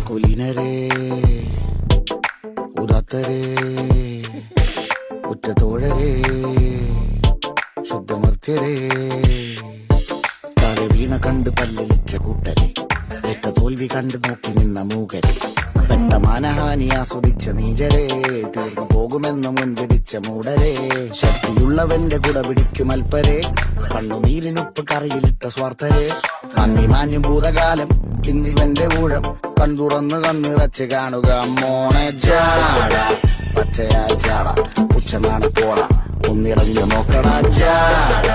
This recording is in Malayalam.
കുലീനരേ ഉദാത്തരേ ഉറ്റതോഴരേ ശുദ്ധമർത്യരേ താഴെ വീണ കണ്ട് പല്ലിളിച്ച കൂട്ടരെ ഏറ്റ തോൽവി കണ്ട് നോക്കി നിന്ന മൂകരെ പെട്ട മാനഹാനി ആസ്വദിച്ച നീചരെ തീർന്നു പോകുമെന്ന് മുൻവിധിച്ച മൂടരെ ശക്തിയുള്ളവന്റെ കുട പിടിക്കും അൽപ്പരെ കണ്ണുനീരിനൊപ്പ് കറിയിലിട്ട സ്വാർത്ഥരെ നന്ദി മാഞ്ഞു ഭൂതകാലം ഇന്നിവന്റെ ഊഴം കൺതുറന്ന് കണ്ണിറച്ച് കാണുക മോണെ ജാട പച്ചയാ ജാട ഉച്ചനാണ് പോട ഒന്നിടഞ്ഞു നോക്കണ ജാട